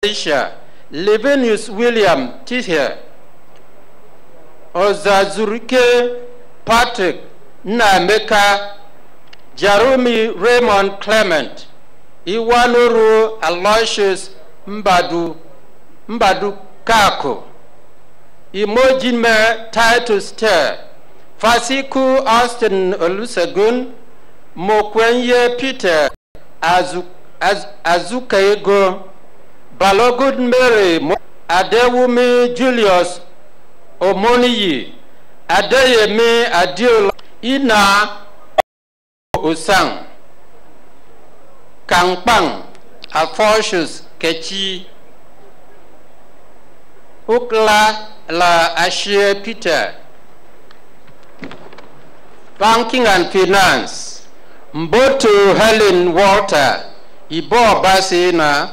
Asia, Livenius William Tithia, Ozazurike Patrick Nameka, Jeremy Raymond Clement, Iwanuru Aloysius Mbadu Kako, Imojime Titus Ter, Fasiku Austin Olusegun, Mokwenye Peter Azukaego, Balogun Mary, Adewumi Julius Omoniyi, Adeyemi Adiola, Ina Osang, Kangpang, Alphonsus Kechi, Ukla La Ashie Peter, Banking and Finance, Mboto Helen Walter, Ibo Basi na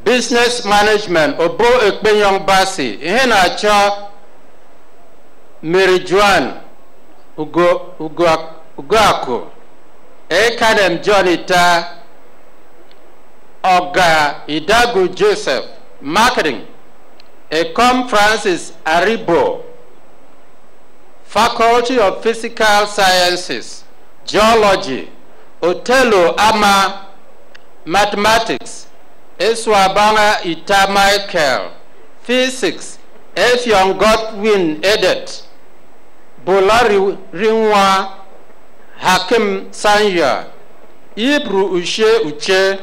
Business Management, Obo Ekpenyong Basi, Ihena Cho Mary Joan Ugoako, Ekanem Jonita, Oga Idagu Joseph, Marketing, Ecom Francis Aribo, Faculty of Physical Sciences, Geology, Otelo Ama, Mathematics, Eswabanga Ita Michael, Physics, Efyong Godwin Edet, Bolari Ringwa, Hakim Sanya, Ibru Uche Uche,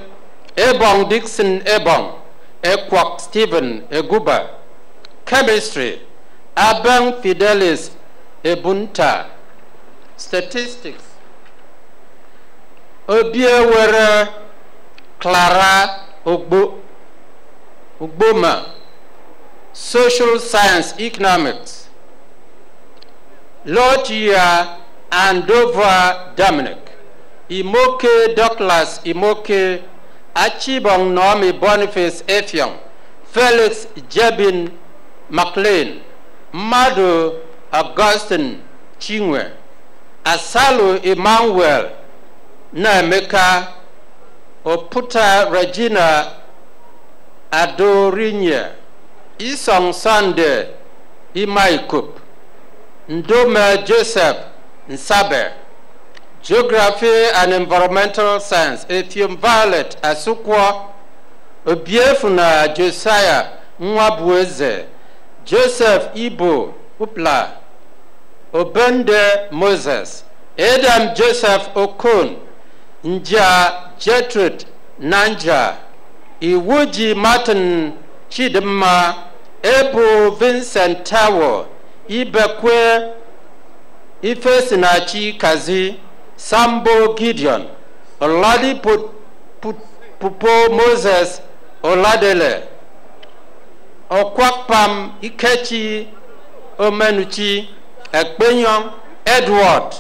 Ebong Dixon Ebong, Ekwak Stephen Eguba, Chemistry, Abang Fidelis Ebunta, Statistics, Obiewere Clara Ugboma, Social Science Economics, Logia Andova Dominic, Imoke Douglas Imoke, Achibong Nomi Boniface Efyong, Felix Jebin McLean, Mado Augustine Chingwe, Asalo Emmanuel Naemeka, Oputa Regina Adorinya, Isong Sunday Imaikup, Ndome Joseph Nsabe, Geography and Environmental Science, Ethium Violet Asukwa, Obiefuna Josiah Nwabueze, Joseph Ibo Upla, Obende Moses, Adam Joseph Okon, Nja Jetrude Nanja, Iwuji Martin Chidema, Ebo Vincent Tawo, Ibekwe Ifesinachi Kazi, Sambo Gideon, Oladi Pupo Moses Oladele, Okwakpam Ikechi Omenuchi, Ekpenyong Edward,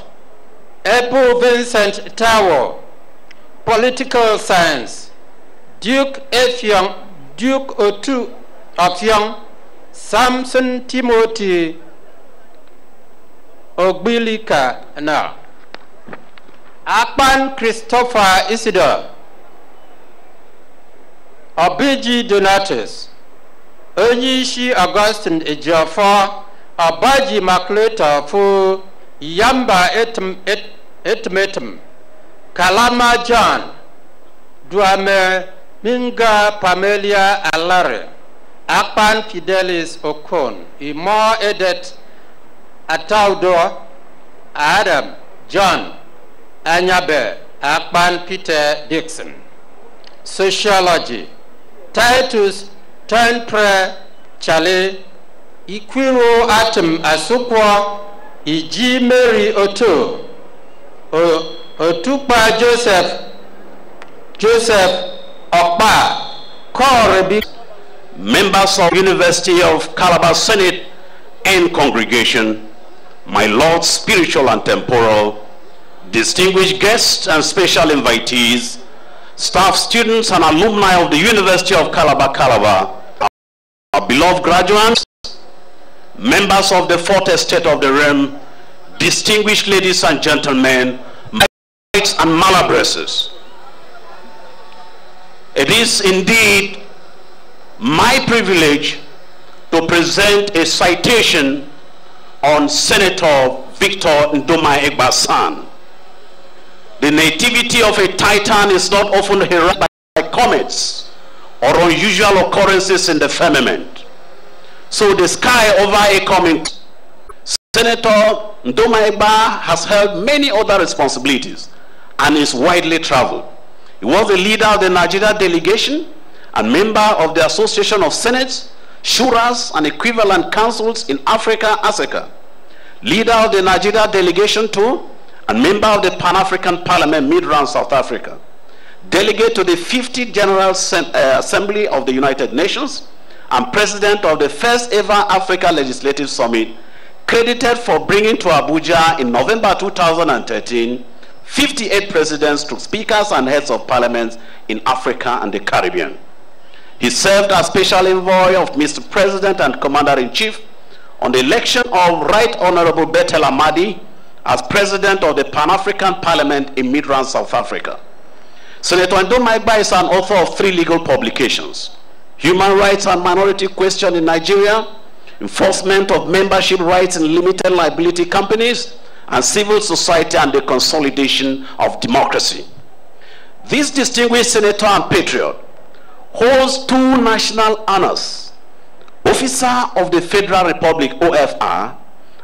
Ebo Vincent Tawo, Political Science, Duke Efyong, Duke Otu Ofyong, Samson Timothy Ogbilika na Akpan Christopher Isidore, Obiji Donatus, Onyishi Augustine Ejiofor, Abaji Makleta fu Yamba Etmetum, Kalama John, Duame Minga Pamelia Alare, Akpan Fidelis Okon, Imo Edet Ataudo, Adam John Anyabe, Akpan Peter Dixon. Sociology, Titus Tenpre Chale, Ikwiro Atom Asukwa, Iji Mary Oto, Otupa Joseph Okpa, Korebi. Members of University of Calabar Senate and congregation, my Lord, spiritual and temporal, distinguished guests and special invitees, staff, students, and alumni of the University of Calabar, our beloved graduates, members of the Fourth Estate of the Realm, distinguished ladies and gentlemen, knights and malabresses. It is indeed my privilege to present a citation on Senator Victor Ndoma Egbasan. The nativity of a titan is not often heralded by comets or unusual occurrences in the firmament. So the sky over a coming. Senator Ndoma Egba has held many other responsibilities and is widely traveled. He was the leader of the Nigeria delegation and member of the Association of Senates, Shuras, and equivalent councils in Africa, ASECA. Leader of the Nigeria delegation too, and member of the Pan-African Parliament, Midrand, South Africa. Delegate to the 50th General Assembly of the United Nations, and president of the first ever Africa Legislative Summit, credited for bringing to Abuja in November 2013, 58 presidents to speakers and heads of parliaments in Africa and the Caribbean. He served as special envoy of Mr. President and Commander-in-Chief on the election of Right Honorable Bethel Amadi as President of the Pan-African Parliament in Midrand, South Africa. Senator Ndoma Egba is an author of 3 legal publications: Human Rights and Minority Question in Nigeria, Enforcement of Membership Rights in Limited Liability Companies, and Civil Society and the Consolidation of Democracy. This distinguished senator and patriot holds 2 national honors: Officer of the Federal Republic, OFR,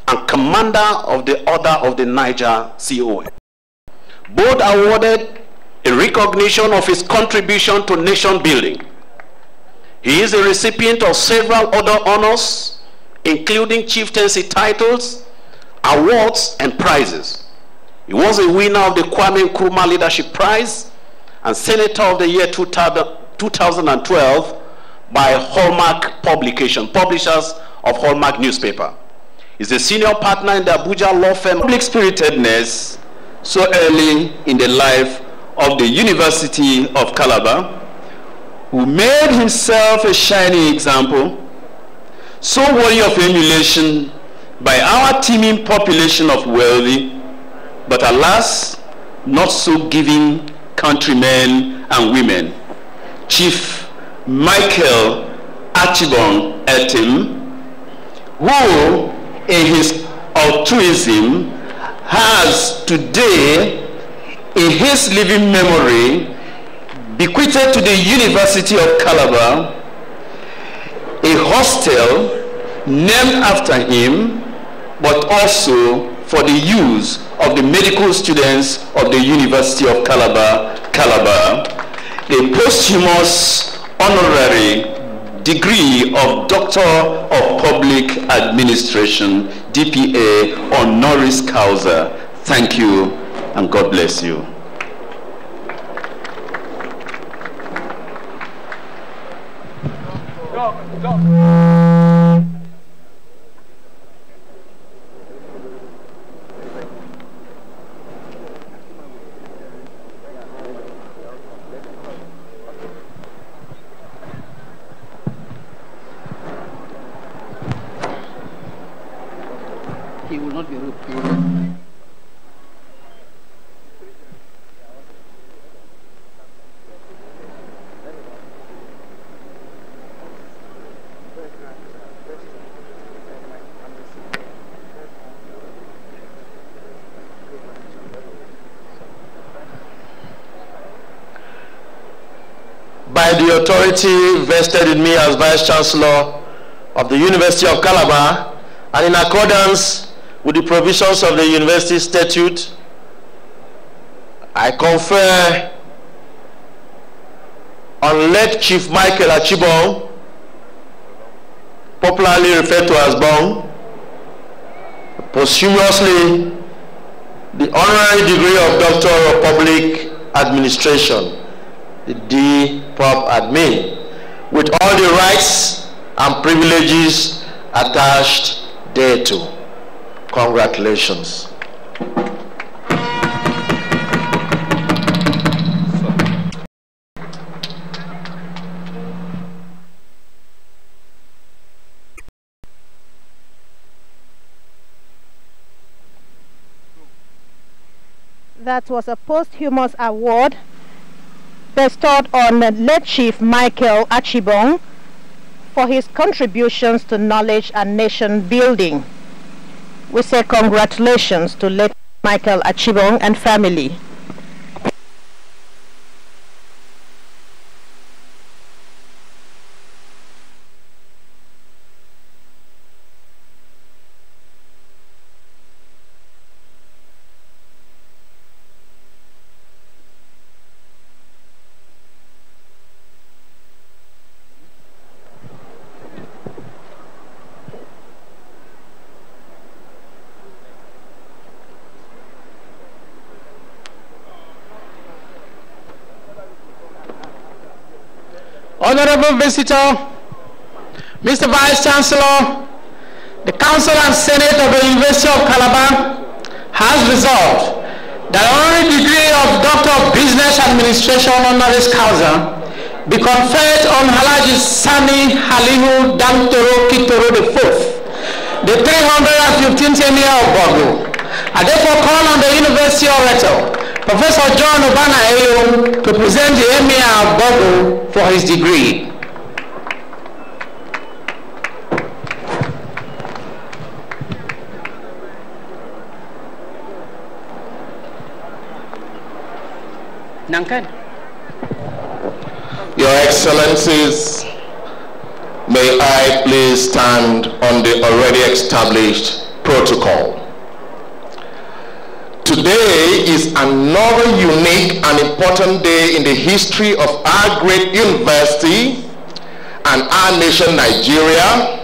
and Commander of the Order of the Niger, CON. Both awarded in recognition of his contribution to nation building. He is a recipient of several other honors, including chieftaincy titles, awards, and prizes. He was a winner of the Kwame Nkrumah Leadership Prize and Senator of the Year 2012 by Hallmark Publication, publishers of Hallmark newspaper. He's a senior partner in the Abuja law firm. Public spiritedness so early in the life of the University of Calabar, who made himself a shining example, so worthy of emulation by our teeming population of wealthy, but alas, not so giving countrymen and women. Chief Michael Achibong Etim, who in his altruism has today, in his living memory, bequeathed to the University of Calabar a hostel named after him, but also for the use of the medical students of the University of Calabar, a posthumous honorary degree of Doctor of Public Administration, DPA, honoris causa. Thank you, and God bless you. He will not be able to. By the authority vested in me as Vice Chancellor of the University of Calabar, and in accordance with the provisions of the University Statute, I confer on late Chief Michael Achibong, popularly referred to as Bong, posthumously the honorary degree of Doctor of Public Administration, the D.Pop Admin, with all the rights and privileges attached thereto. Congratulations. That was a posthumous award bestowed on late Chief Michael Achibong, for his contributions to knowledge and nation building. We say congratulations to late Michael Achibong and family. Honorable Visitor, Mr. Vice Chancellor, the Council and Senate of the University of Calabar has resolved that honorary degree of Doctor of Business Administration honoris causa be conferred on Halaji Sani Halihu Dantoro Kitoro IV, the 315th Emir of Bogo. I therefore call on the University Rector, Professor John Obana Ayo, to present the Emir of Bogo for his degree. Your Excellencies, may I please stand on the already established protocol. Today is another unique and important day in the history of our great university and our nation, Nigeria,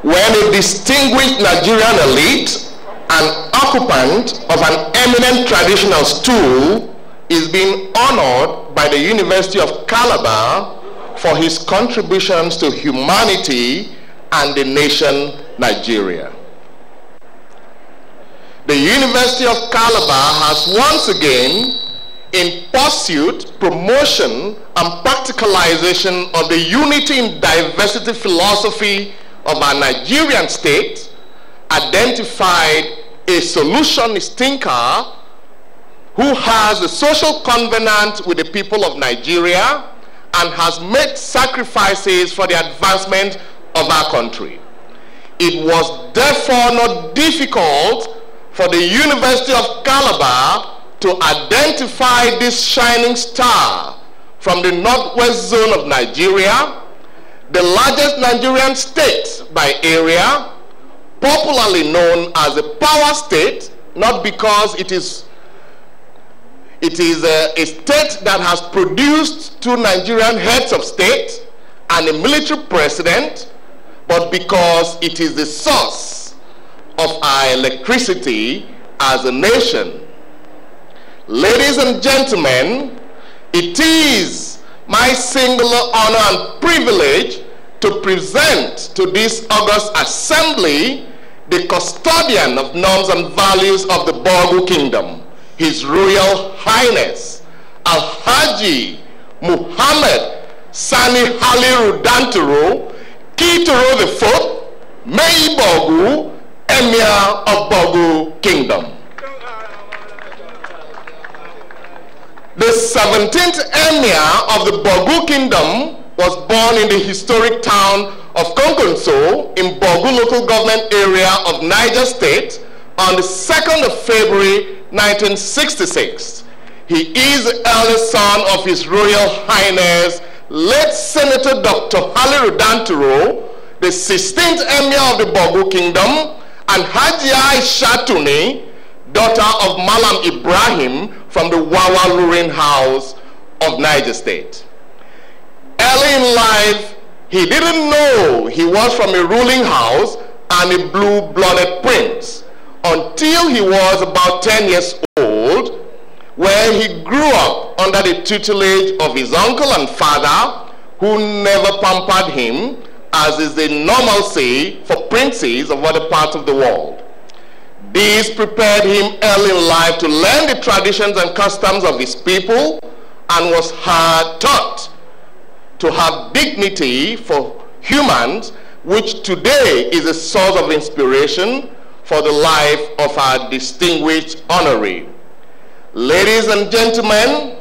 when a distinguished Nigerian elite and occupant of an eminent traditional stool is being honored by the University of Calabar for his contributions to humanity and the nation, Nigeria. The University of Calabar has once again, in pursuit, promotion, and practicalization of the unity in diversity philosophy of our Nigerian state, identified a solutionist thinker who has a social covenant with the people of Nigeria and has made sacrifices for the advancement of our country. It was therefore not difficult for the University of Calabar to identify this shining star from the northwest zone of Nigeria, the largest Nigerian state by area, popularly known as a power state, not because it is a state that has produced two Nigerian heads of state and a military president, but because it is the source of our electricity as a nation. Ladies and gentlemen, it is my singular honor and privilege to present to this august assembly the custodian of norms and values of the Bogu Kingdom, His Royal Highness Alhaji Muhammad Sani Haliru Dantoro Kitoro IV, Mei Bogu, Emir of Bogu Kingdom. The 17th Emir of the Bogu Kingdom was born in the historic town of Konkonso in Bogu local government area of Niger State on the 2nd of February 1966. He is the eldest son of His Royal Highness late Senator Dr. Haliru Dantoro, the 16th Emir of the Bogu Kingdom, and Hajia Shatuni, daughter of Malam Ibrahim from the Wawa Lurin House of Niger State. Early in life, he didn't know he was from a ruling house and a blue-blooded prince until he was about 10 years old, where he grew up under the tutelage of his uncle and father, who never pampered him, as is the normalcy for princes of other parts of the world. This prepared him early in life to learn the traditions and customs of his people and was hard taught to have dignity for humans, which today is a source of inspiration for the life of our distinguished honoree. Ladies and gentlemen,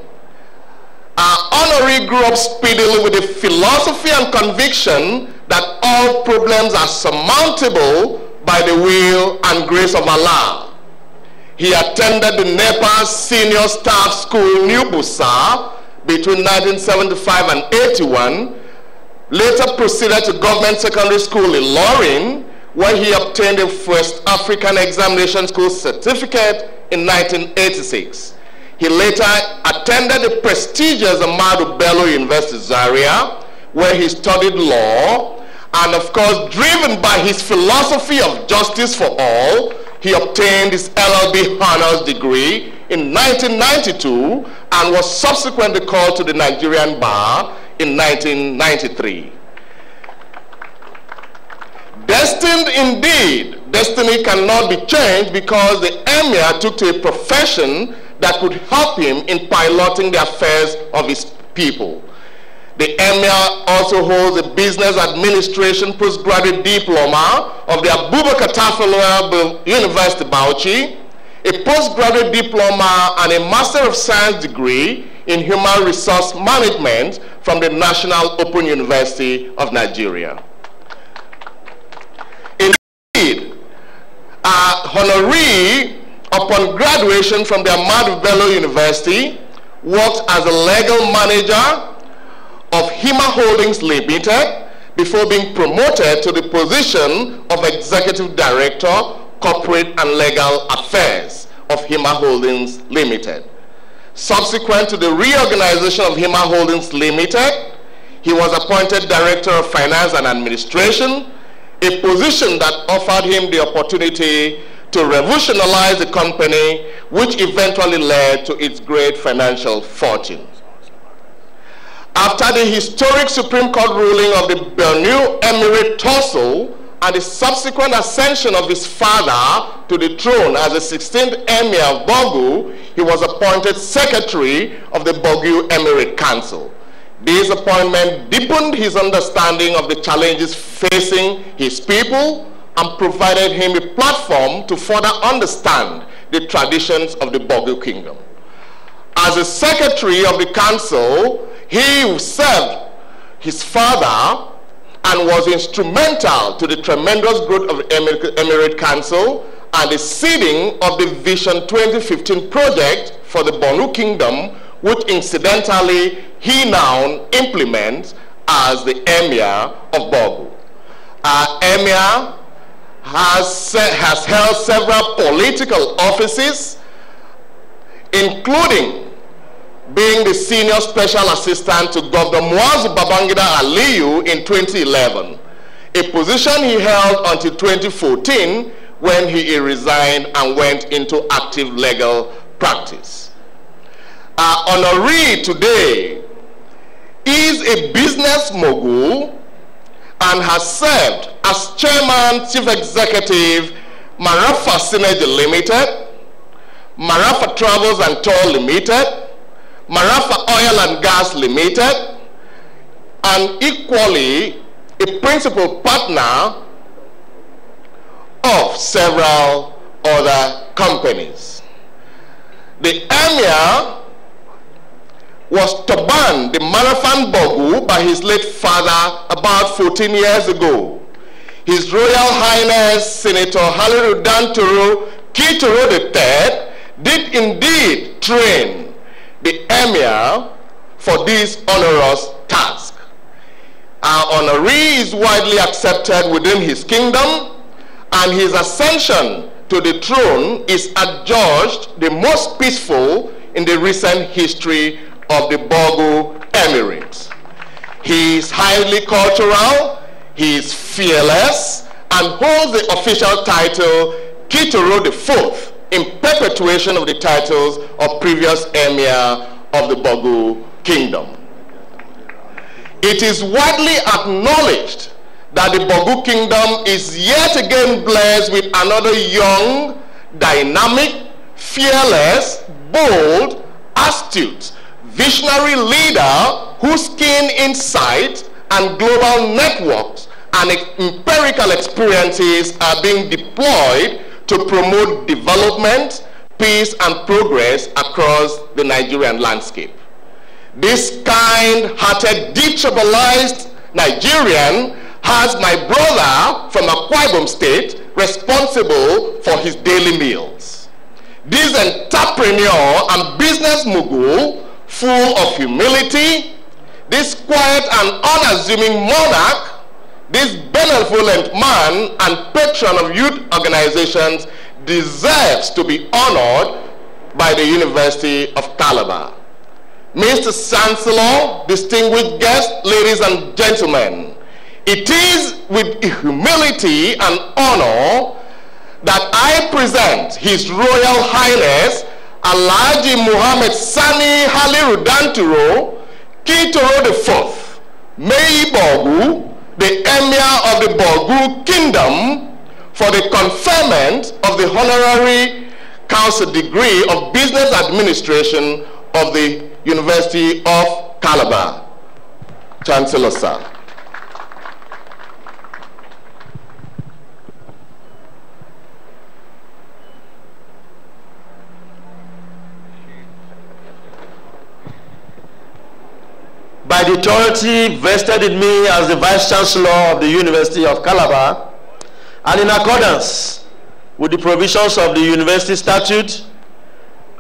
Honoree grew up speedily with a philosophy and conviction that all problems are surmountable by the will and grace of Allah. He attended the Nepal Senior Staff School, New Busa, between 1975 and 81, later proceeded to Government Secondary School in Lorin, where he obtained a West African Examination School certificate in 1986. He later attended the prestigious Ahmadu Bello University, Zaria, where he studied law, and of course, driven by his philosophy of justice for all, he obtained his LLB honors degree in 1992 and was subsequently called to the Nigerian bar in 1993. Destined indeed, destiny cannot be changed because the emir took to a profession that could help him in piloting the affairs of his people. The emir also holds a business administration postgraduate diploma of the Abubakar Tafawa University, Bauchi, a postgraduate diploma and a Master of Science degree in Human Resource Management from the National Open University of Nigeria. Indeed, honoree, upon graduation from the Ahmadu Bello University, worked as a legal manager of Hima Holdings Limited before being promoted to the position of Executive Director, Corporate and Legal Affairs of Hima Holdings Limited. Subsequent to the reorganization of Hima Holdings Limited, he was appointed Director of Finance and Administration, a position that offered him the opportunity to revolutionize the company, which eventually led to its great financial fortune. After the historic Supreme Court ruling of the Bornu Emirate Torso and the subsequent ascension of his father to the throne as the 16th Emir of Bogu, he was appointed Secretary of the Bogu Emirate Council. This appointment deepened his understanding of the challenges facing his people and provided him a platform to further understand the traditions of the Bogu Kingdom. As a Secretary of the Council, he served his father and was instrumental to the tremendous growth of the Emirate Council and the seeding of the Vision 2015 project for the Bornu Kingdom, which incidentally he now implements as the Emir of Bogu. Our Emir has held several political offices, including being the Senior Special Assistant to Governor Muazu Babangida Aliyu in 2011, a position he held until 2014 when he resigned and went into active legal practice. Our honoree today is a business mogul and has served as Chairman, Chief Executive, Marafa Synergy Limited, Marafa Travels and Tour Limited, Marafa Oil and Gas Limited, and equally a principal partner of several other companies. The Emir was turbaned the Marafan Bogu by his late father about 14 years ago. His Royal Highness Senator Haliru Dantoro Kitoro III did indeed train the Emir for this onerous task. Our honoree is widely accepted within his kingdom, and his ascension to the throne is adjudged the most peaceful in the recent history of the Bogu Emirates. He is highly cultural, he is fearless, and holds the official title Kitoro IV, in perpetuation of the titles of previous Emir of the Bogu Kingdom. It is widely acknowledged that the Bogu Kingdom is yet again blessed with another young, dynamic, fearless, bold, astute, visionary leader whose keen insight and global networks and empirical experiences are being deployed to promote development, peace, and progress across the Nigerian landscape. This kind-hearted, detribalized Nigerian has my brother from Akwa Ibom State responsible for his daily meals. This entrepreneur and business mogul, full of humility, this quiet and unassuming monarch, this benevolent man and patron of youth organizations deserves to be honored by the University of Calabar. Mr. Chancellor, distinguished guests, ladies and gentlemen, it is with humility and honor that I present His Royal Highness Alhaji Muhammad Sani Haliru Danturo, Kitoro IV, Meyi Borgu, the Emir of the Borgu Kingdom, for the conferment of the honorary council degree of business administration of the University of Calabar. Chancellor, sir. By the authority vested in me as the Vice Chancellor of the University of Calabar, and in accordance with the provisions of the University Statute,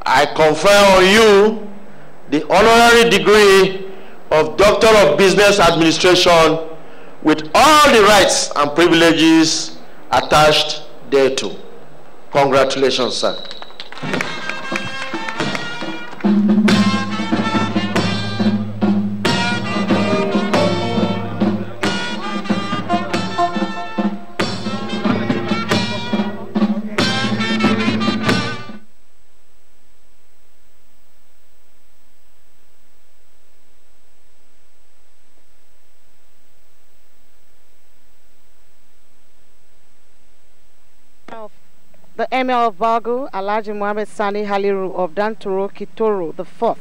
I confer on you the honorary degree of Doctor of Business Administration with all the rights and privileges attached thereto. Congratulations, sir. The Emir of Borgu, Alhaji Muhammad Sani Haliru of Danturo Kitoro IV,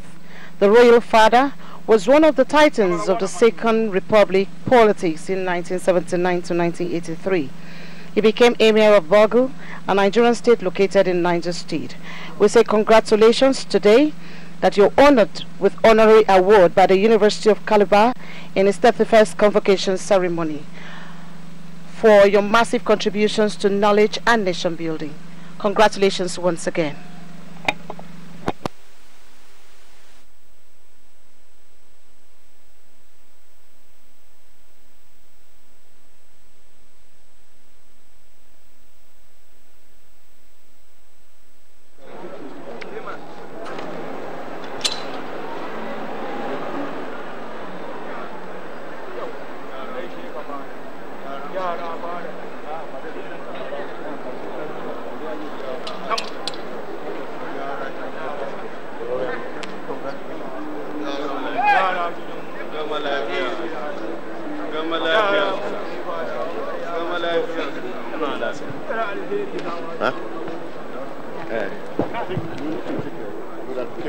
the royal father, was one of the titans of the Second Republic politics in 1979 to 1983. He became Emir of Borgu, a Nigerian state located in Niger State. We say congratulations today that you're honored with honorary award by the University of Calabar in its 31st convocation ceremony for your massive contributions to knowledge and nation building. Congratulations once again.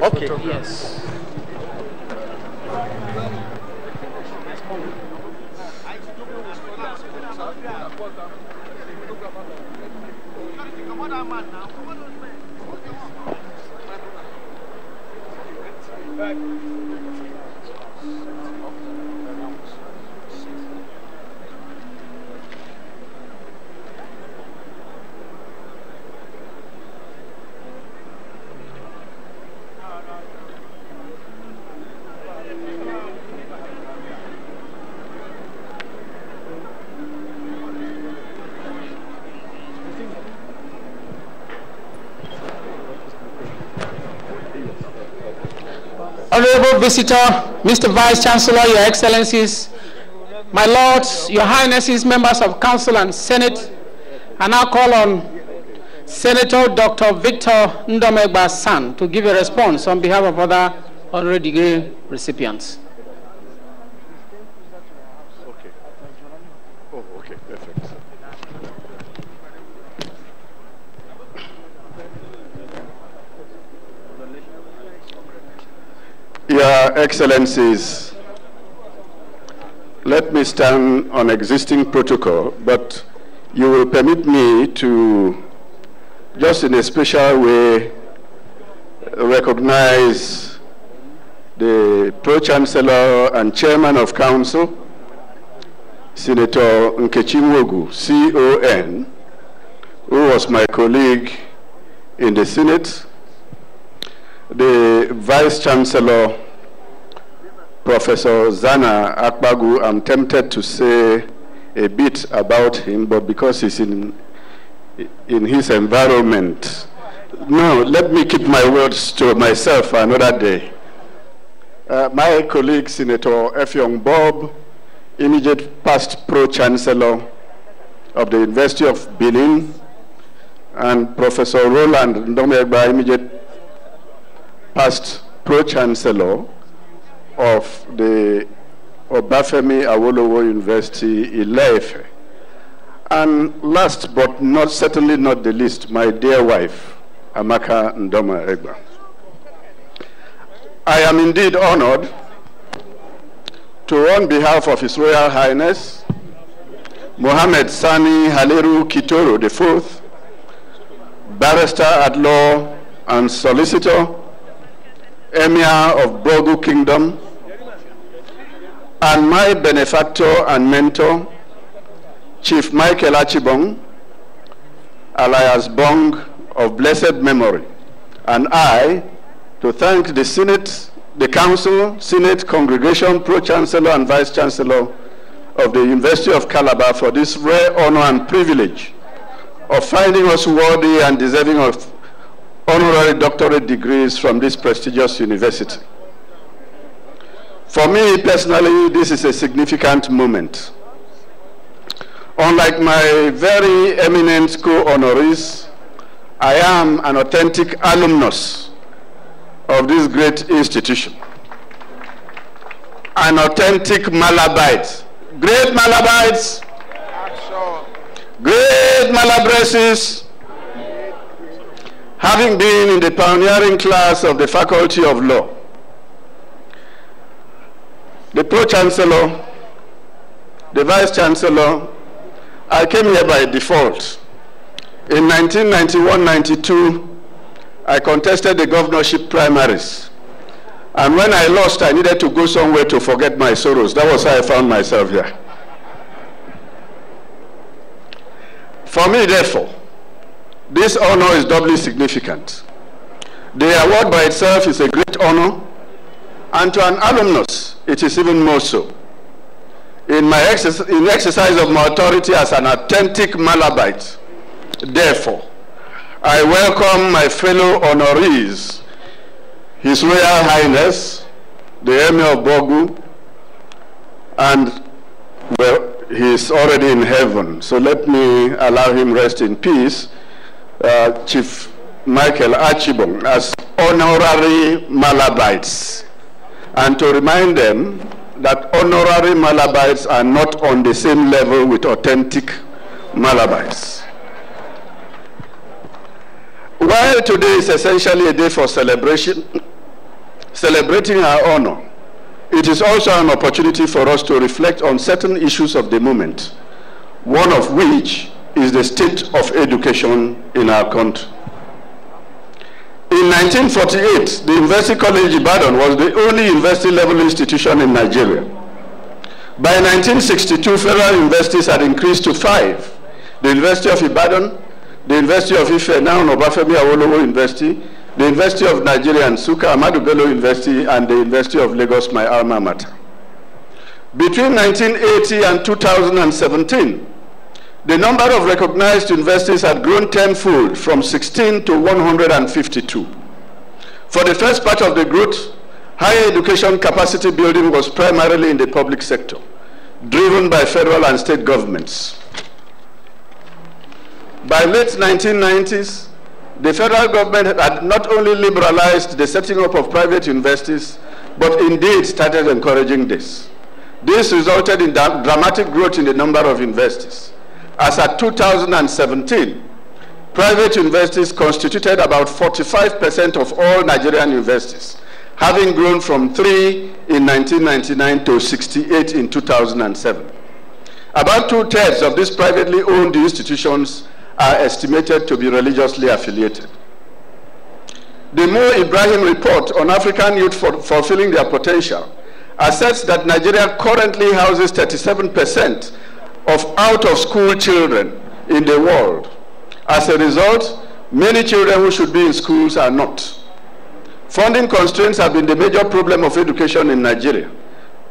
Okay. Yes. Honorable Visitor, Mr. Vice Chancellor, Your Excellencies, my Lords, Your Highnesses, members of Council and Senate, I now call on Senator Dr. Victor Ndomegba San to give a response on behalf of other honorary degree recipients. Okay. Oh, okay, perfect. Your Excellencies, let me stand on existing protocol, but you will permit me to, just in a special way, recognize the Pro-Chancellor and Chairman of Council, Senator Nkechi Nwogu, CON, who was my colleague in the Senate, the Vice-Chancellor, Professor Zana Akbagu. I'm tempted to say a bit about him, but because he's in his environment, no, let me keep my words to myself for another day. My colleague, Senator Effiong Bob, immediate past Pro-Chancellor of the University of Benin, and Professor Roland Ndomegba, immediate past Pro-Chancellor of the Obafemi Awolowo University, Ile-Ife. And last but certainly not the least, my dear wife, Amaka Ndoma Egba. I am indeed honored to, on behalf of His Royal Highness, Mohammed Sani Haliru Kitoro IV, Barrister at Law and Solicitor, Emir of Bogu Kingdom, and my benefactor and mentor, Chief Michael Achibong, alias Bong of blessed memory, and I, to thank the Senate, the Council, Senate, Congregation, Pro-Chancellor and Vice-Chancellor of the University of Calabar for this rare honor and privilege of finding us worthy and deserving of honorary doctorate degrees from this prestigious university. For me personally, this is a significant moment. Unlike my very eminent co-honorees, I am an authentic alumnus of this great institution. An authentic Malabite. Great Malabites, great Malabreses, having been in the pioneering class of the Faculty of Law, the Pro-Chancellor, the Vice-Chancellor, I came here by default. In 1991-92, I contested the governorship primaries. And when I lost, I needed to go somewhere to forget my sorrows. That was how I found myself here. For me, therefore, this honor is doubly significant. The award by itself is a great honor, and to an alumnus, it is even more so. In exercise of my authority as an authentic Malabite, therefore, I welcome my fellow honorees, His Royal Highness, the Emir of Bogu, and well, he is already in heaven, so let me allow him rest in peace, Chief Michael Achibong, as honorary Malabites, and to remind them that honorary Malabites are not on the same level with authentic Malabites. While today is essentially a day for celebration, celebrating our honor, it is also an opportunity for us to reflect on certain issues of the moment, one of which is the state of education in our country. In 1948, the University College Ibadan was the only university-level institution in Nigeria. By 1962, federal universities had increased to 5. The University of Ibadan, the University of Ife, now Obafemi Awolowo University, the University of Nigeria Nsukka, Ahmadu Bello University, and the University of Lagos, my alma mater. Between 1980 and 2017, the number of recognized universities had grown tenfold from 16 to 152. For the first part of the growth, higher education capacity building was primarily in the public sector, driven by federal and state governments. By late 1990s, the federal government had not only liberalized the setting up of private universities, but indeed started encouraging this. This resulted in dramatic growth in the number of universities. As at 2017, private universities constituted about 45% of all Nigerian universities, having grown from 3 in 1999 to 68 in 2007. About 2/3 of these privately owned institutions are estimated to be religiously affiliated. The Mo Ibrahim report on African youth fulfilling their potential asserts that Nigeria currently houses 37% of out-of-school children in the world. As a result, many children who should be in schools are not. Funding constraints have been the major problem of education in Nigeria.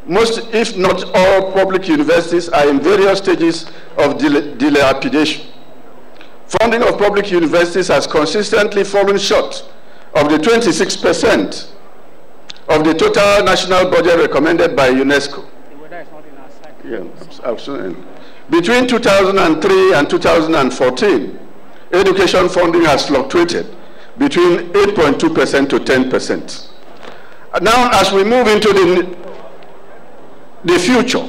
Most, if not all, public universities are in various stages of dilapidation. Funding of public universities has consistently fallen short of the 26% of the total national budget recommended by UNESCO. Yeah, absolutely. Between 2003 and 2014, education funding has fluctuated between 8.2% to 10%. Now, as we move into the future,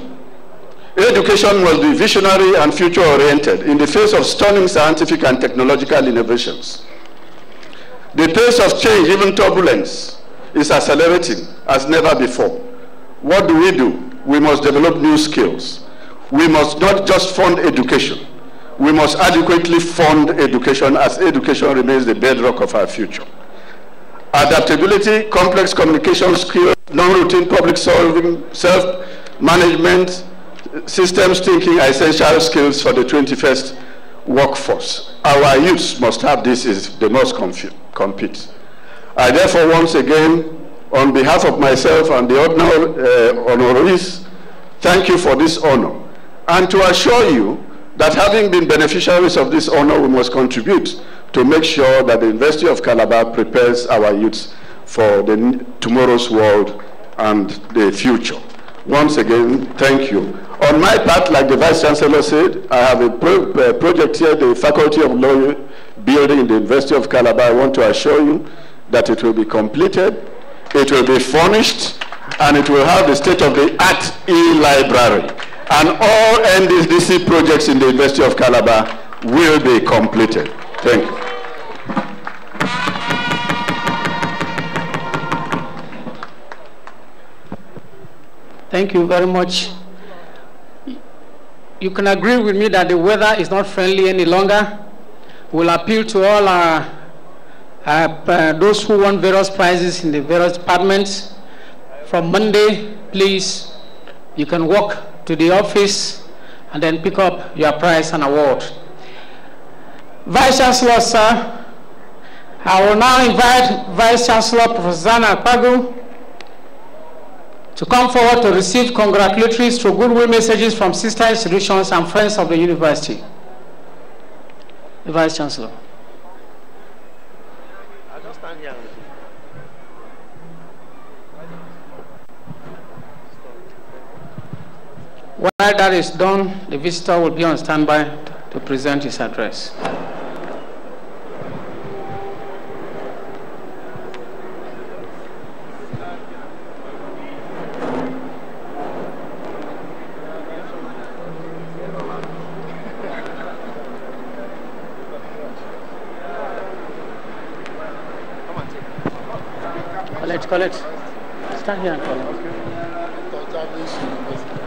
education must be visionary and future-oriented in the face of stunning scientific and technological innovations. The pace of change, even turbulence, is accelerating as never before. What do? We must develop new skills. We must not just fund education. We must adequately fund education, as education remains the bedrock of our future. Adaptability, complex communication skills, non-routine public solving, self-management, systems thinking are essential skills for the 21st workforce. Our youths must have this if they must compete. I therefore once again, on behalf of myself and the honorees, thank you for this honor. And to assure you that having been beneficiaries of this honor, we must contribute to make sure that the University of Calabar prepares our youths for tomorrow's world and the future. Once again, thank you. On my part, like the Vice Chancellor said, I have a project here, the Faculty of Law building in the University of Calabar. I want to assure you that it will be completed, it will be furnished, and it will have the state-of-the-art e-library. And all NDDC projects in the University of Calabar will be completed. Thank you. Thank you very much. You can agree with me that the weather is not friendly any longer. We'll appeal to all those who won various prizes in the various departments. From Monday, please, you can walk to the office and then pick up your prize and award. Vice Chancellor, sir, I will now invite Vice Chancellor Professor Zana Akpagu to come forward to receive congratulatories through goodwill messages from sister institutions and friends of the university. The Vice Chancellor. I'll just stand here. While that is done, the visitor will be on standby to present his address. Collect. Stand here and collect.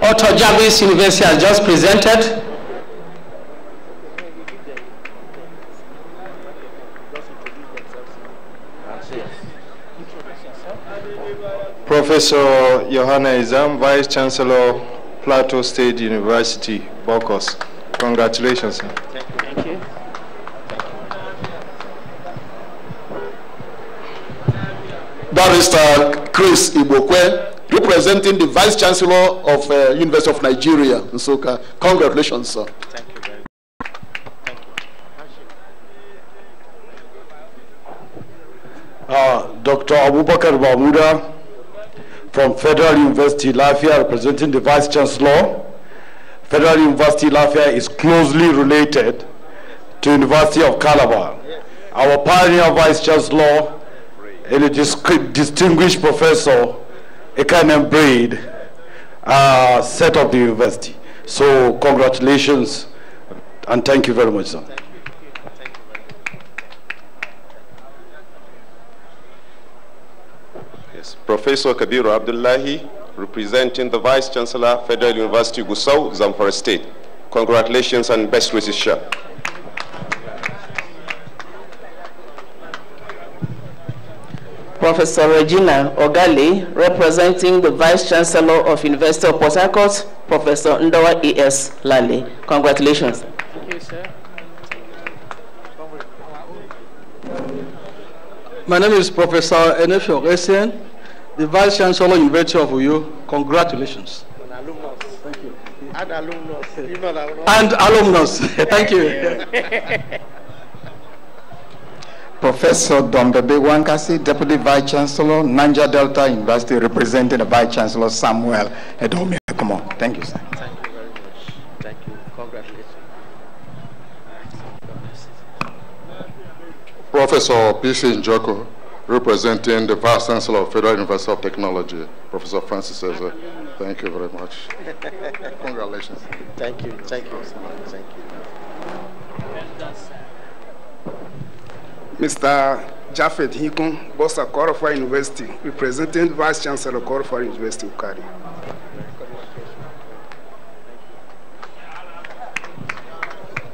Otto Jarvis University has just presented. Professor Johanna Izam, Vice Chancellor, Plateau State University, Bokos. Congratulations, sir. Thank you. Barrister Chris Ibokwe, representing the Vice Chancellor of University of Nigeria, Nsukka. Congratulations, sir. Thank you very much. Dr. Abubakar Mahmuda from Federal University Lafia, representing the Vice Chancellor. Federal University Lafia is closely related to University of Calabar. Our pioneer Vice Chancellor and a distinguished professor, Ekanem Braid, set up the university. So congratulations and thank you very much, sir. Yes, Professor Kabiru Abdullahi, representing the Vice Chancellor, Federal University Gusau, Zamfara State. Congratulations and best wishes, sir. Professor Regina Ogali, representing the Vice Chancellor of University of Port Harcourt, Professor Ndowa E.S. Lale. Congratulations. Thank you, sir. My name is Professor Enefio Essien, the Vice Chancellor, University of Uyo. Congratulations. Thank you. And alumnus. And alumnus. Thank you. Professor Dombebe Wankasi, Deputy Vice Chancellor, Niger Delta University, representing the Vice Chancellor Samuel Edomi. Come on. Thank you, sir. Thank you very much. Thank you. Congratulations. Professor P.C. Njoko, representing the Vice Chancellor of Federal University of Technology, Professor Francis Eze. Thank you very much. Congratulations. Thank you. Thank you. Thank you. Mr. Japheth Hikun, Bossa Korofa University, representing Vice Chancellor Korofa University, Ukari.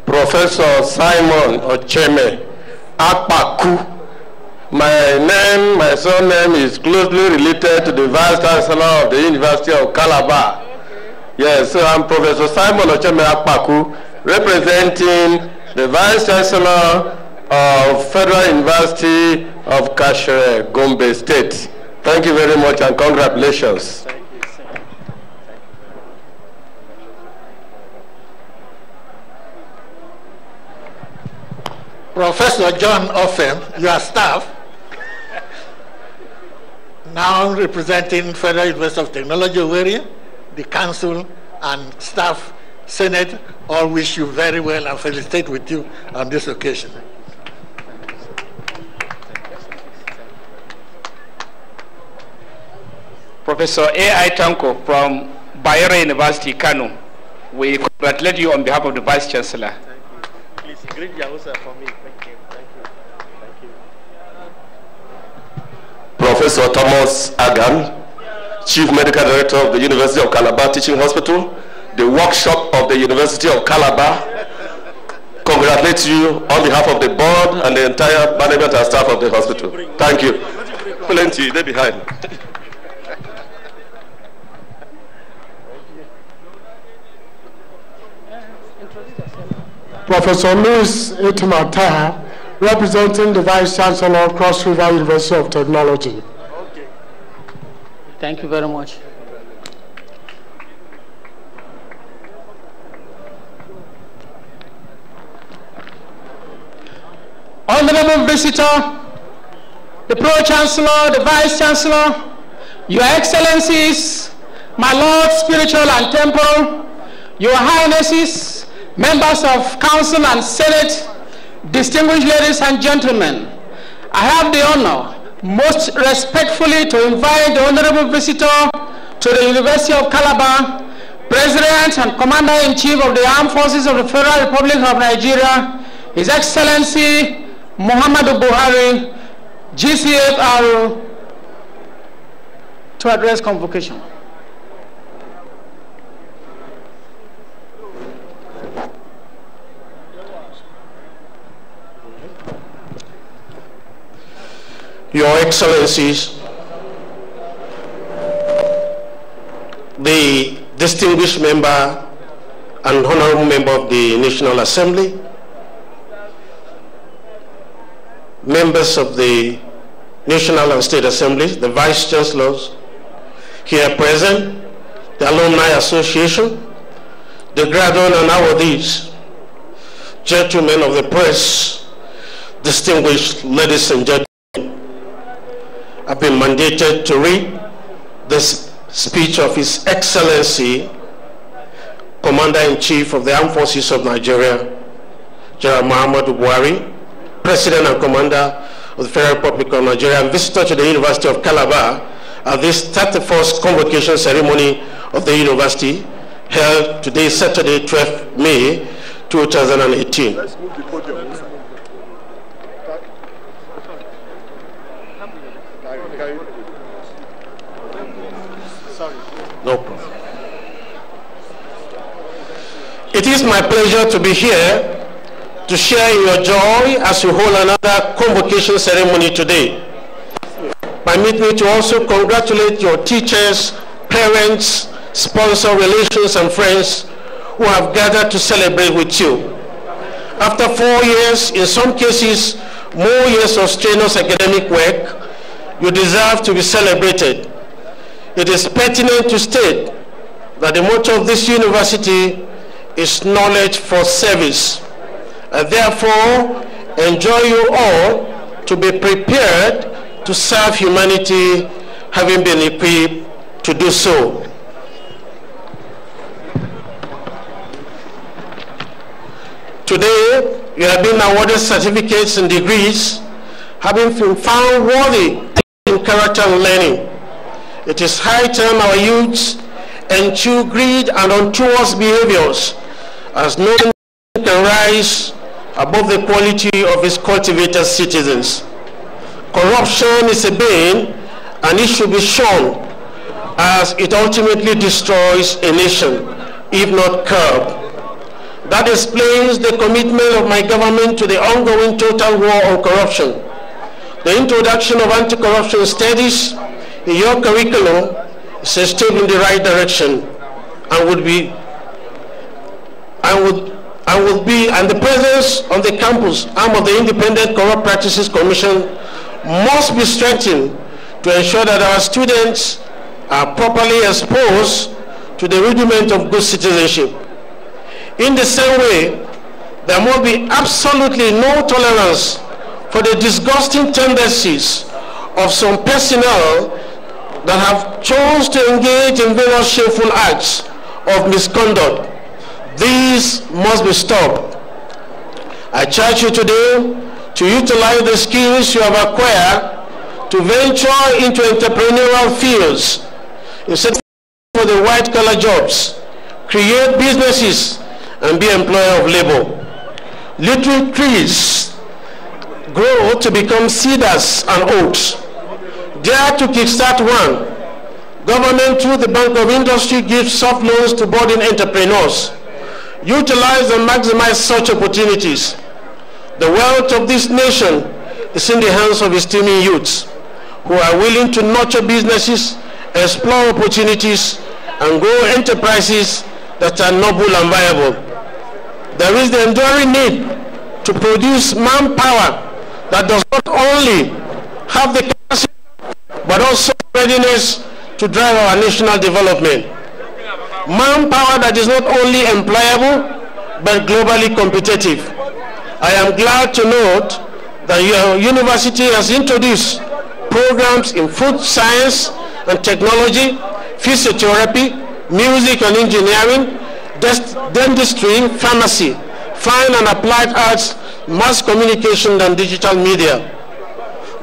Professor Simon Ocheme Akpaku. My surname is closely related to the Vice Chancellor of the University of Calabar. Yes, so I'm Professor Simon Ocheme Akpaku, representing the Vice Chancellor of Federal University of Kashere, Gombe State. Thank you very much and congratulations. Thank you, sir. Professor John Offem, your staff, now representing Federal University of Technology, Owerri, the Council and staff, Senate, all wish you very well and felicitate with you on this occasion. Professor A.I. Tanko from Bayero University, Kano. We congratulate you on behalf of the Vice Chancellor. Thank you. Please greet Yahusa for me. Thank you. Thank you. Thank you. Professor Thomas Agan, Chief Medical Director of the University of Calabar Teaching Hospital, the workshop of the University of Calabar, congratulate you on behalf of the board and the entire management and staff of the hospital. Thank you. Plenty, they're behind. Professor Louis Etumata, representing the Vice Chancellor of Cross River University of Technology. Okay. Thank you very much. Honorable Visitor, the Pro-Chancellor, the Vice-Chancellor, Your Excellencies, my Lord, spiritual and temporal, Your Highnesses, members of Council and Senate, distinguished ladies and gentlemen, I have the honor most respectfully to invite the Honorable Visitor to the University of Calabar, President and Commander-in-Chief of the Armed Forces of the Federal Republic of Nigeria, His Excellency Muhammadu Buhari, GCFR, to address convocation. Your Excellencies, the distinguished member and honorable member of the National Assembly, members of the National and State Assemblies, the Vice Chancellors here present, the Alumni Association, the graduate and awardees, gentlemen of the press, distinguished ladies and gentlemen, I've been mandated to read this speech of His Excellency, Commander-in-Chief of the Armed Forces of Nigeria, General Muhammadu Buhari, President and Commander of the Federal Republic of Nigeria, and visitor to the University of Calabar at this 31st convocation ceremony of the university held today, Saturday, 12th May 2018. Let's move the podium. No problem. It is my pleasure to be here to share in your joy as you hold another convocation ceremony today. permit me to also congratulate your teachers, parents, sponsor relations, and friends who have gathered to celebrate with you. After 4 years, in some cases, more years of strenuous academic work, you deserve to be celebrated. It is pertinent to state that the motto of this university is knowledge for service. I therefore enjoin you all to be prepared to serve humanity, having been equipped to do so. Today, you have been awarded certificates and degrees, having been found worthy in character and learning. It is high time our youths eschew greed and untoward behaviors, as no one can rise above the quality of its cultivated citizens. Corruption is a bane, and it should be shown, as it ultimately destroys a nation, if not curbed. That explains the commitment of my government to the ongoing total war on corruption. The introduction of anti-corruption studies in your curriculum is a step in the right direction, and the presence on the campus arm of the Independent Corrupt Practices Commission must be strengthened to ensure that our students are properly exposed to the rudiment of good citizenship. In the same way, there must be absolutely no tolerance for the disgusting tendencies of some personnel that have chosen to engage in various shameful acts of misconduct. These must be stopped. I charge you today to utilize the skills you have acquired to venture into entrepreneurial fields instead of the white-collar jobs, create businesses, and be employer of labor. Little trees grow to become cedars and oaks. Dare to kickstart one. Government through the Bank of Industry gives soft loans to budding entrepreneurs. Utilize and maximize such opportunities. The wealth of this nation is in the hands of its teeming youths who are willing to nurture businesses, explore opportunities, and grow enterprises that are noble and viable. There is the enduring need to produce manpower that does not only have the capacity but also readiness to drive our national development. Manpower that is not only employable but globally competitive. I am glad to note that your university has introduced programs in food science and technology, physiotherapy, music and engineering, dentistry, pharmacy, fine and applied arts, mass communication and digital media.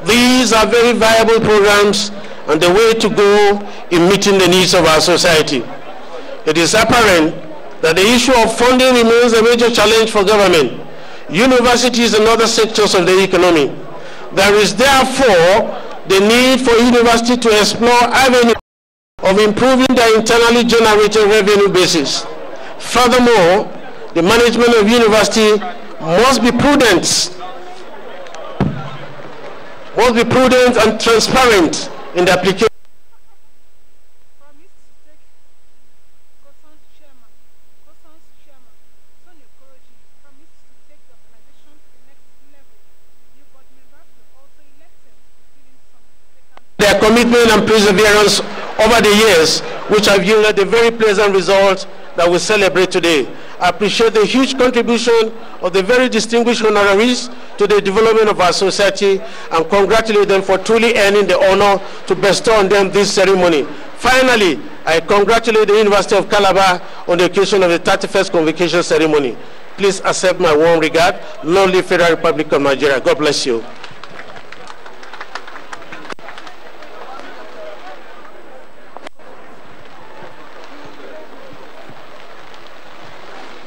These are very viable programs and the way to go in meeting the needs of our society. It is apparent that the issue of funding remains a major challenge for government, universities and other sectors of the economy. There is therefore the need for university to explore avenues of improving their internally generated revenue basis. Furthermore, the management of university must be prudent and transparent in the application. Their commitment and perseverance over the years, which have yielded a very pleasant result that we celebrate today. I appreciate the huge contribution of the very distinguished honoraries to the development of our society and congratulate them for truly earning the honor to bestow on them this ceremony. Finally, I congratulate the University of Calabar on the occasion of the 31st convocation ceremony. Please accept my warm regard. Long live Federal Republic of Nigeria. God bless you.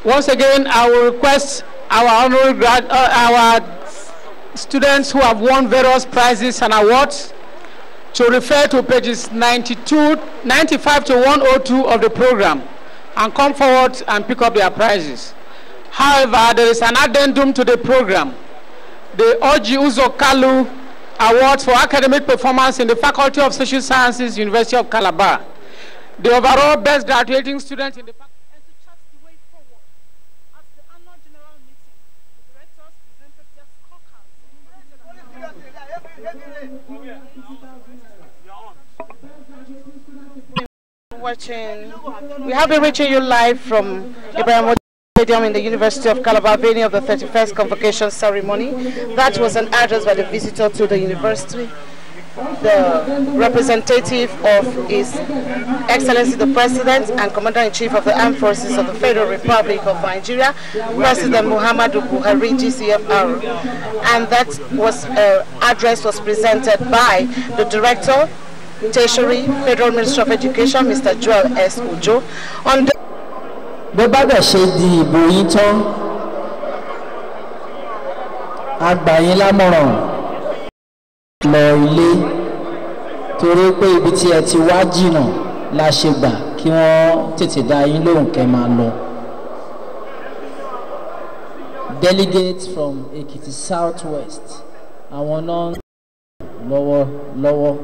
Once again, I will request our honorary our students who have won various prizes and awards to refer to pages 95 to 102 of the program and come forward and pick up their prizes. However, there is an addendum to the program. The Oji Uzo Kalu awards for academic performance in the Faculty of Social Sciences, University of Calabar. The overall best graduating student in the faculty. And to chart the way forward, at the annual general meeting, the directors presented their We have been reaching you live from Ibrahim Stadium in the University of Calabar, venue of the 31st convocation ceremony. That was an address by the visitor to the university. The representative of His Excellency the President and Commander-in-Chief of the Armed Forces of the Federal Republic of Nigeria, President Muhammadu Buhari, GCFR. And that was address was presented by the Director, Tertiary Federal Ministry of Education, Mr. Joel S. Ojo. On the bó bá dẹ̀ ṣe di ìbò yín tán a gbà yín lámọ̀ràn lọ ilé torí pé ibi tí ẹ ti wá jìnnà la ṣe gbà kí wọ́n tètè dá yín lóhùn kẹ́ máa lọ. Delegates from Ekiti Southwest àwọn náà lọ́wọ́.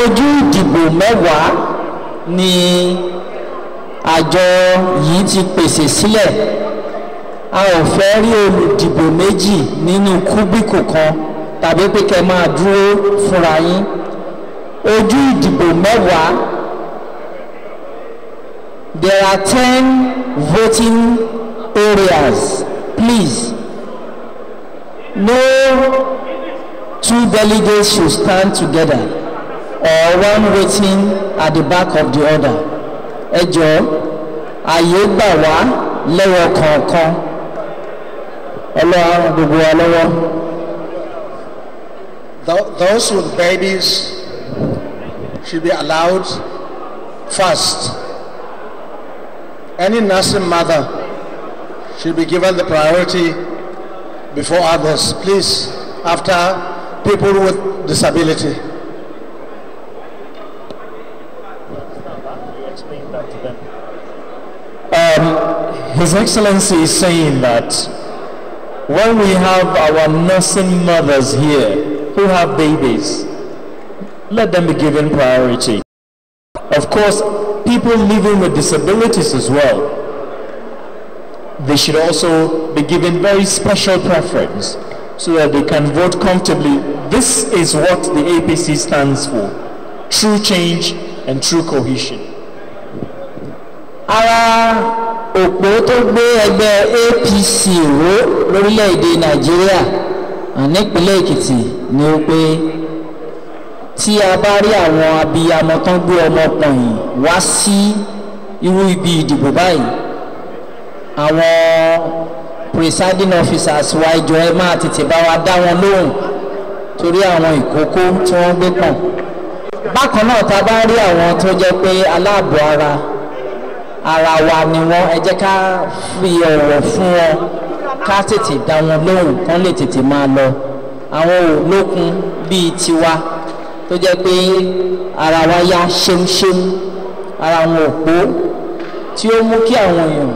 Ojú ìdìbò mẹ́wàá ni àjọ yìí ti pèsè sílẹ̀. A ò fẹ́ rí olùdìbò méjì nínú kúbíkù kan tàbí pé kẹ́ máa dúró fúnra yín. Ojú ìdìbò mẹ́wàá. There are 10 voting areas. Please, no two delegates should stand together or one waiting at the back of the other. Ẹ jọ̀ọ́, àyè gbà wá lẹ́wọ̀ kọ̀ọ̀kan. Ọlọ́run gbogbo wa lọ́wọ́. Those with babies should be allowed first. Any nursing mother should be given the priority before others. Please, after people with disability. His Excellency is saying that when we have our nursing mothers here who have babies, let them be given priority. Of course, people living with disabilities as well, they should also be given very special preference so that they can vote comfortably. This is what the APC stands for: true change and true cohesion. Òpó tó gbé ẹgbẹ́ APC ró lórílẹ̀-èdè Nàìjíríà nípínlẹ̀ Èkìtì ni ó pé tí a bá rí àwọn abiyamọ tán gbé ọmọkùnrin wá sí irú ibi ìdìbò báyìí, àwọn presiding officers wa ìjọ ẹ máa tètè bá wa dá wọn lóhùn torí àwọn ìkókó tí wọ́n gbé pọ̀n. Bákan náà tá a bá rí àwọn tó jẹ́ pé aláàbọ̀ ara wa ni wọ́n, ẹ jẹ́ ká fi ọ̀wọ̀ fún wọn ká tètè dá wọn lóhùn kán lè tètè máa lọ. Àwọn ò lókun bíi tiwa tó jẹ́ pé ara wa yá ṣeúṣeú, ara wọn ò pó tí ó mú kí àwọn èèyàn.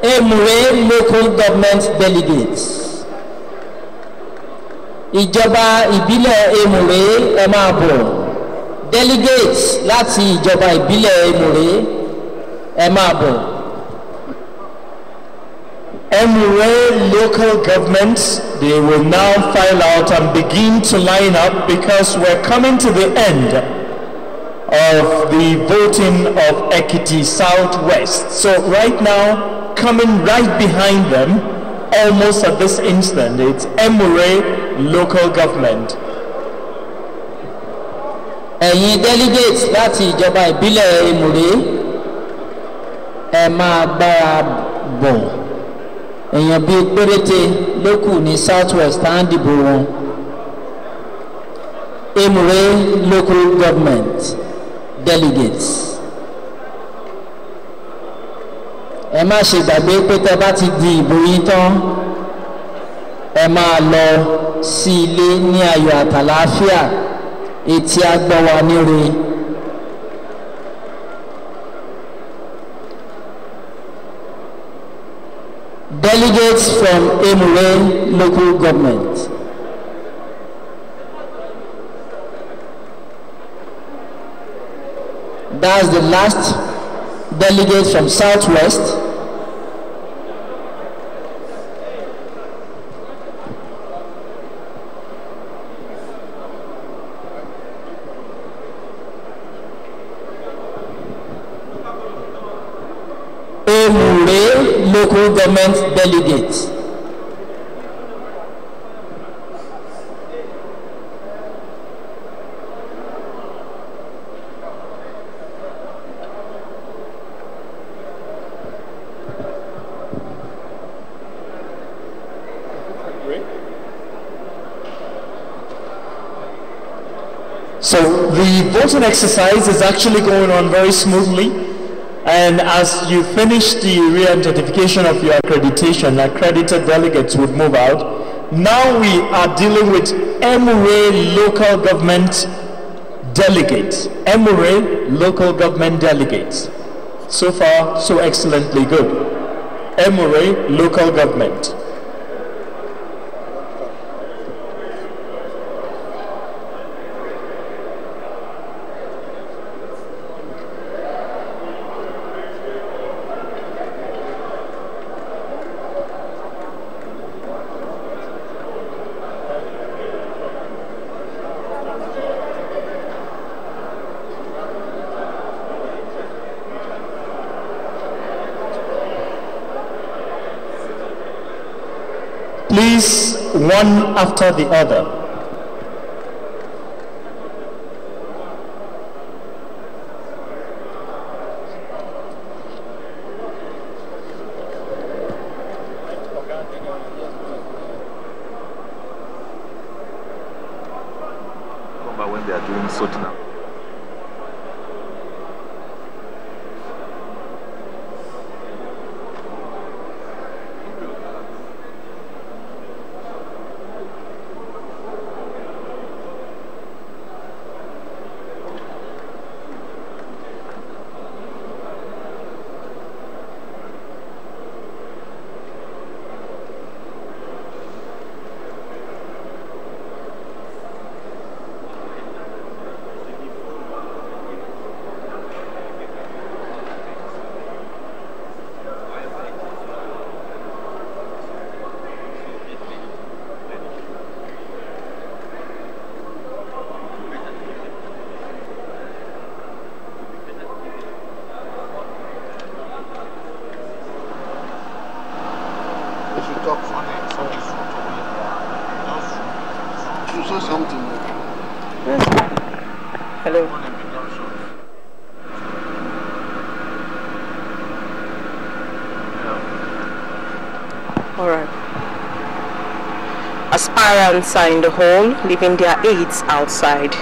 Emure local government delegates. Ìjọba ìbílẹ̀ Emure ẹ máa bọ̀. Delegates láti ìjọba ìbílẹ̀ Emure ẹ máa bọ̀. Emure local governments, they will now file out and begin to line up because we're coming to the end of the voting of Ekiti Southwest. So right now, coming right behind them, almost at this instant, it's Emure local government. Ẹ̀yin delegates láti ìjọba ìbílẹ̀ Emure ẹ máa gbára bọ̀. Èèyàn bíi péréte ló kù ní Southwest tá à ń dìbò wọn. Emure local government delegates. Ẹ má ṣe gbàgbé pé tẹ́ bá ti di ìbò yín tán ẹ máa lọ sí ilé ní ayọ̀ àtàlàáfíà etí agbọ́ wa níre. Delegates from Emure local government. That's the last delegate from Southwest. Emure local government delegates. So the voting exercise is actually going on very smoothly, and as you finish the re-identification of your accreditation, accredited delegates would move out. Now we are dealing with Emure local government delegates. Emure local government delegates. So far, so excellently good. Emure local government. Please, one after the other. When they are doing sorting out. Hello. All right. Aspirants are in the hall, leaving their aides outside.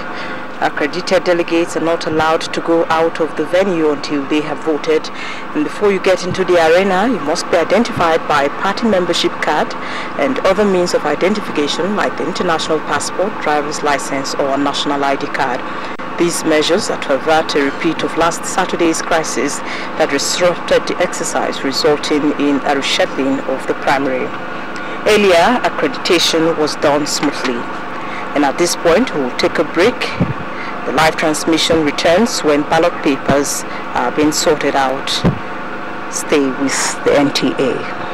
Accredited delegates are not allowed to go out of the venue until they have voted. And before you get into the arena, you must be identified by a party membership card and other means of identification like the international passport, driver's license, or a national ID card. These measures are to avert a repeat of last Saturday's crisis that disrupted the exercise, resulting in a reshuffling of the primary. Earlier, accreditation was done smoothly. And at this point, we'll take a break. The live transmission returns when ballot papers are being sorted out. Stay with the NTA.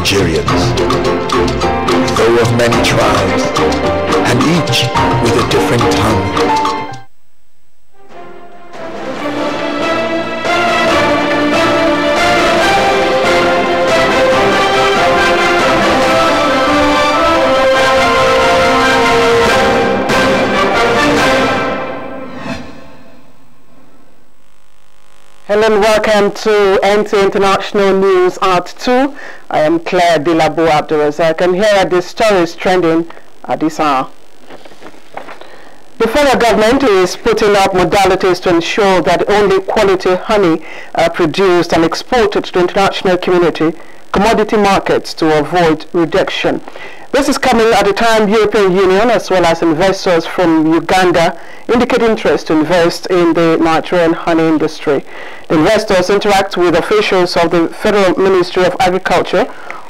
Nigerians, though of many tribes, and each with a different tongue. Hello and welcome to NTA International News at 2. I am Claire Dilabo Abdurazak, and here are the stories trending at this hour. The federal government is putting up modalities to ensure that only quality honey are produced and exported to the international commodity markets to avoid reduction. This is coming at a time European Union as well as investors from Uganda indicate interest to invest in the Nigerian honey industry. The investors interact with officials of the Federal Ministry of Agriculture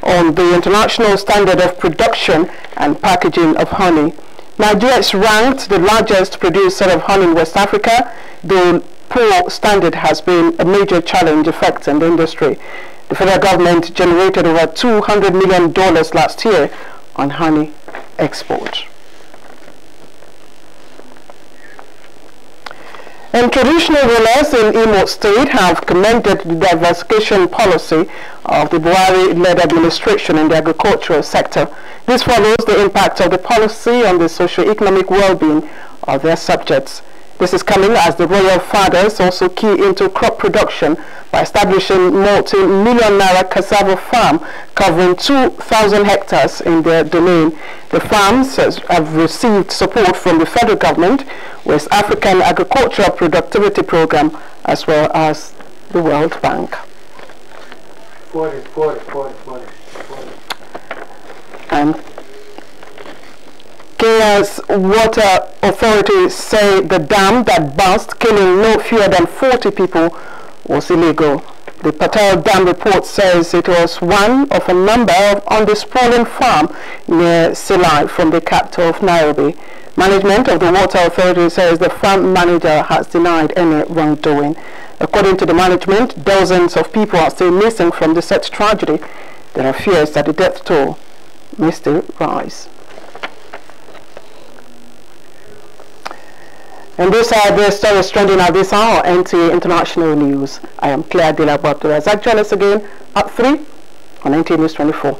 on the international standard of production and packaging of honey. Nigeria is ranked the largest producer of honey in West Africa, though poor standard has been a major challenge affecting the industry. The federal government generated over $200 million last year on honey export. And traditional rulers in Imo State have commended the diversification policy of the Buhari-led administration in the agricultural sector. This follows the impact of the policy on the socio-economic well-being of their subjects. This is coming as the royal fathers also key into crop production by establishing multi-million naira cassava farm covering 2,000 hectares in their domain. The farms have received support from the federal government, West African Agricultural Productivity Program, as well as the World Bank. And Kenya's water authorities say the dam that burst, killing no fewer than 40 people, was illegal. The Patel Dam report says it was one of a number on the sprawling farm near Silai from the capital of Nairobi. Management of the water authority says the farm manager has denied any wrongdoing. According to the management, dozens of people are still missing from the said tragedy. There are fears that the death toll may still rise. And these are the stories trending at this hour, NTA International News. I am Claire Delabo. Join us again at 3 on NTA News 24.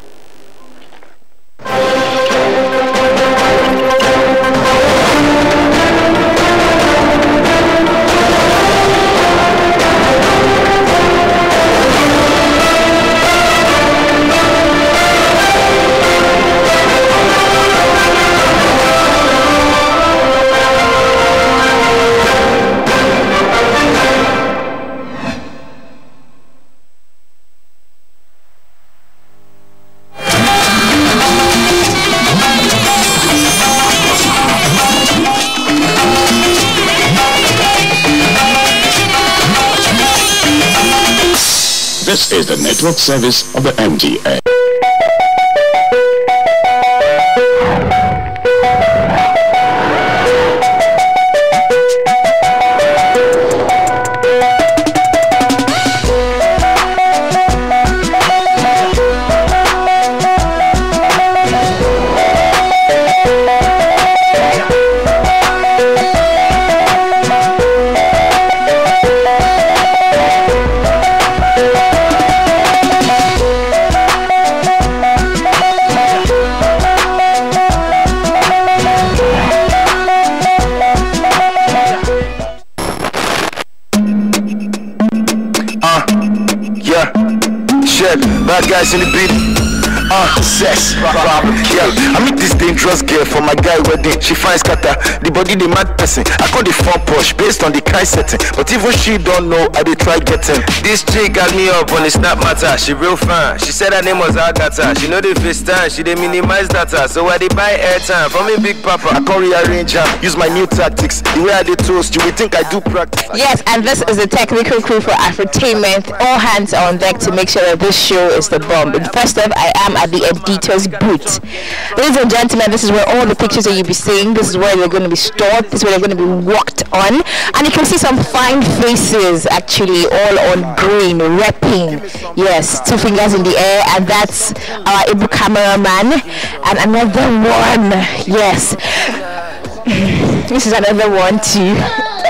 This is the network service of the NTA. Bad guys in the beat. Sex problem. Yeah, I meet this dangerous girl for my guy wedding. She finds scatter. The body the mad person. I call the phone push based on the kind setting. But even she don't know, I dey try getting. This chick got me up on the snap matter. She real fine. She said her name was Agatha. She know the FaceTime. She dey minimize data. So I dey buy airtime for me big papa. I can rearrange her. Use my new tactics. The way I dey toast, you would think I do practice. Yes, and this is the technical crew for Afrotainment. All hands are on deck to make sure that this show is the bomb. But first off, I am at the editor's booth. Ladies and gentlemen, this is where all the pictures that you'll be seeing, this is where they're going to be stored, this is where they're going to be worked on. And you can see some fine faces actually all on green, repping. Yes, 2 fingers in the air, and that's our Ibu cameraman. And another one, yes. This is another one too.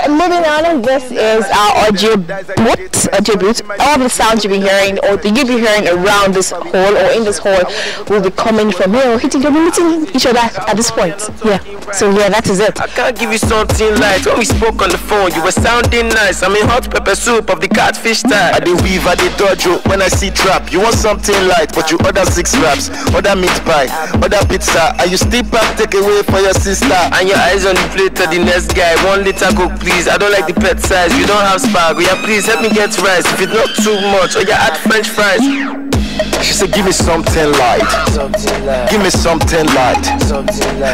Moving on, this is our audio booth. All the sounds you'll be hearing, or you'll be hearing around this hall or in this hall, will be coming from here, or hitting, meeting each other at this point. Yeah. So yeah, that is it. I can't give you something light. When we spoke on the phone, you were sounding nice. I'm in hot pepper soup of the catfish type. I dey weave, I dey dodge you when I see trap. You want something light, but you order 6 wraps, order meat pie, order pizza, and you still pack take away for your sister. And your eyes on the plate of the next guy. 1 liter Coke, please. I don't like the pet size. You don't have spag. Yeah, please help me get rice. If it's not too much, or yeah, add French fries. She said, give me something light. Give me something light.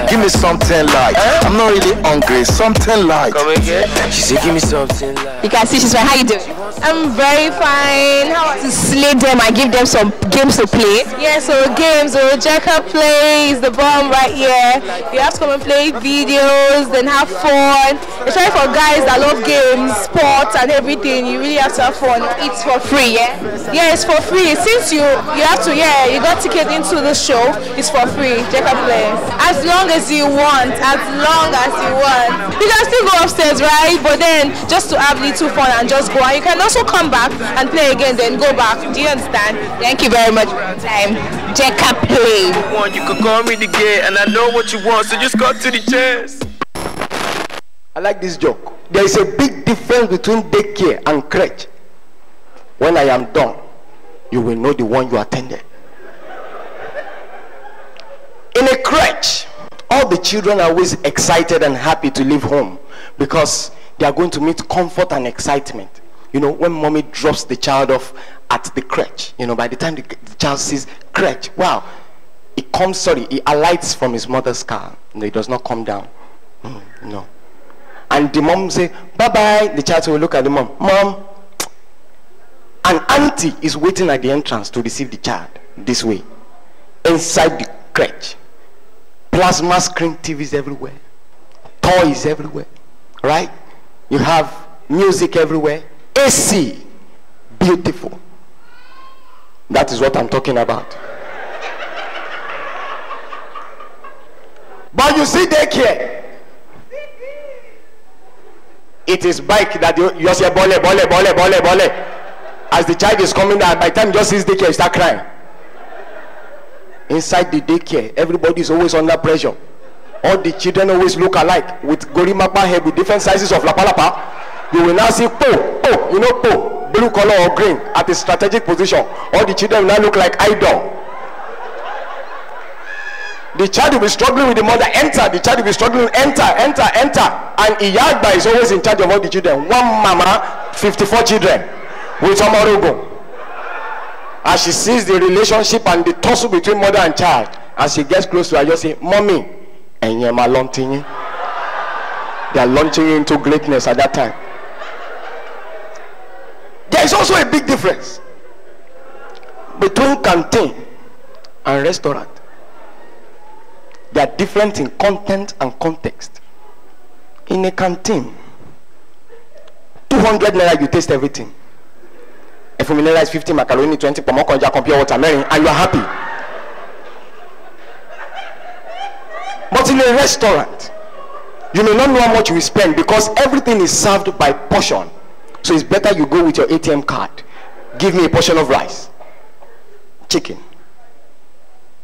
Give me something light. I'm not really hungry. Something light. Come again. She said, give me something light. You can see she's like, how you doing? I'm very fine. How to slay them and give them some games to play? Yeah, so games. So Jacob plays the bomb right here. You have to come and play videos, then have fun. Especially for guys that love games, sports, and everything. You really have to have fun. It's for free, yeah? Yeah, it's for free. Since you have to, yeah, you got ticket into the show. It's for free. Jacob plays. As long as you want. As long as you want. You can still go upstairs, right? But then just to have little fun and just go. And you can also come back and play again, then go back. Do you understand? Thank you very much for your time. Jacob play. You could call me the gay, and I know what you want, so just cut to the chase. I like this joke. There is a big difference between daycare and crèche. When I am done, you will know the one you attended. In a crèche, all the children are always excited and happy to leave home because they are going to meet comfort and excitement. You know, when mommy drops the child off at the crèche, you know, by the time the child sees crèche, wow, he alights from his mother's car. No, he does not come down. No. And the mom say, bye-bye. The child will look at the mom. Mom, an auntie is waiting at the entrance to receive the child this way. Inside the crèche. Plasma screen TVs everywhere. Toys everywhere. Right? You have music everywhere. AC. Beautiful. That is what I'm talking about. But you see daycare. It is bike that you say bole. As the child is coming down, by the time you just sees daycare, you start crying. Inside the daycare, everybody is always under pressure. All the children always look alike with gorimapa head with different sizes of lapalapa. You will now see you know po, blue color or green at a strategic position. All the children will now look like idol. The child will be struggling with the mother, enter. The child will be struggling, enter. And Iyagba is always in charge of all the children. One mama, 54 children with Amarogo. As she sees the relationship and the tussle between mother and child, as she gets close to her, just say, Mommy, and they are launching you into greatness at that time. There is also a big difference between canteen and restaurant. They are different in content and context. In a canteen, 200 naira you taste everything. If you is 50 macaroni, 20 pomokonja, compare water, and you are happy. But in a restaurant, you may not know how much you will spend because everything is served by portion. So it's better you go with your ATM card. Give me a portion of rice, chicken,